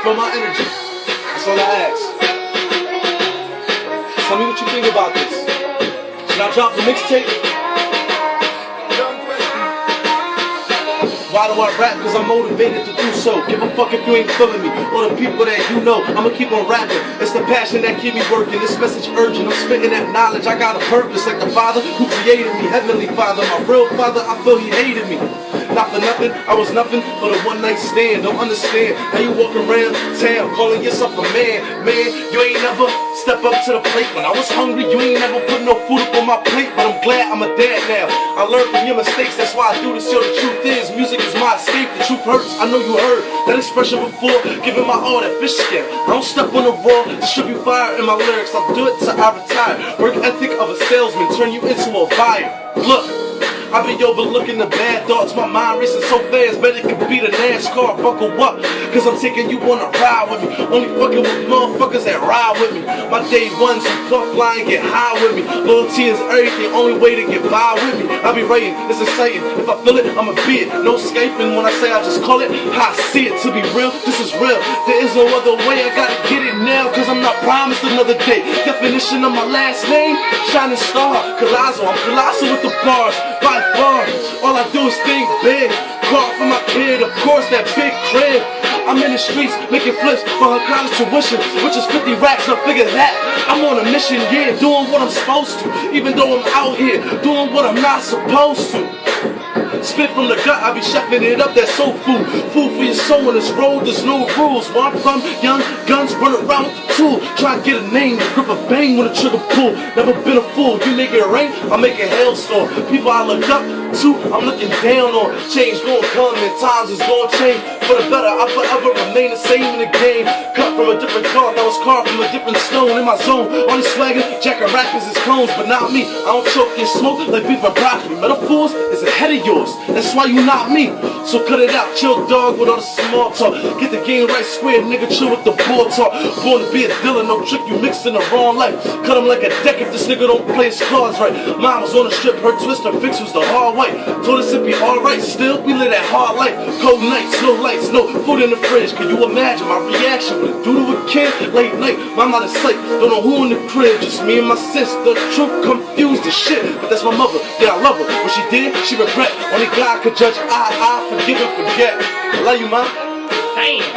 Feel my energy. That's all I ask. Tell me what you think about this. Should I drop the mixtape? Why do I rap? Cause I'm motivated to do so. Give a fuck if you ain't feeling me or the people that you know. I'ma keep on rapping. It's the passion that keep me working. This message urgent. I'm spitting that knowledge. I got a purpose like the Father who created me. Heavenly Father, my real Father. I feel He hated me. Not for nothing, I was nothing but a one-night stand. Don't understand. Now you walking around town calling yourself a man. Man, you ain't never step up to the plate. When I was hungry, you ain't never put no food up on my plate. But I'm glad I'm a dad now. I learned from your mistakes. That's why I do this. Yo, the truth is, music is my escape. The truth hurts. I know you heard that expression before. Giving my all that fish scale. I don't step on the raw. Distribute fire in my lyrics. I'll do it till I retire. Work ethic of a salesman. Turn you into a buyer. Look. I be overlooking the bad thoughts. My mind racing so fast, bet it could be the NASCAR. Buckle up, cause I'm taking you on a ride with me. Only fucking with motherfuckers that ride with me. My day ones who puff fly and get high with me. Loyalty is everything, only way to get by with me. I be writing, it's exciting. If I feel it, I'ma be it. No escaping when I say I just call it how I see it. To be real, this is real. There is no other way, I gotta get it now. Cause I'm not promised another day. Definition of my last name, shining star. Colossal, I'm colossal with the bars. By far, all I do is think big. Car for my kid, of course that big crib. I'm in the streets making flips for her college tuition, which is 50 racks, now figure that. I'm on a mission, yeah, doing what I'm supposed to. Even though I'm out here doing what I'm not supposed to. Spit from the gut, I be chefing it up, that's soul food. Food for your soul on this road, there's no rules. Where I'm from, young guns run around with the tool. Try to get a name, grip a bang when a trigger pull. Never been a fool, you make it rain, I make a hailstorm. People I look up to, I'm looking down on. Change gon' come and times is gon' change. For the better, I forever remain the same in the game. Cut from a different cloth, I was carved from a different stone. In my zone, only swagger, jacking rappers is clones, but not me. I don't choke and smoke like beef and broccoli. Metaphors is ahead of yours. That's why you not me. So cut it out, chill dog with all the small talk. Get the game right square, nigga, chill with the ball talk. Born to be a dealer, no trick, you mixed in the wrong life. Cut him like a deck if this nigga don't play his cards right. Mom was on the strip, her twist, her fix was the hard white. Told us it'd be alright, still, we live that hard life. Cold nights, no lights, no food in the fridge. Can you imagine my reaction when it do to a kid? Late night, my mind is sight, don't know who in the crib. Just me and my sister, truth confused the shit. But that's my mother, yeah, I love her. What she did, she regret. Only God could judge, I forgive and forget. I love you, ma. Damn.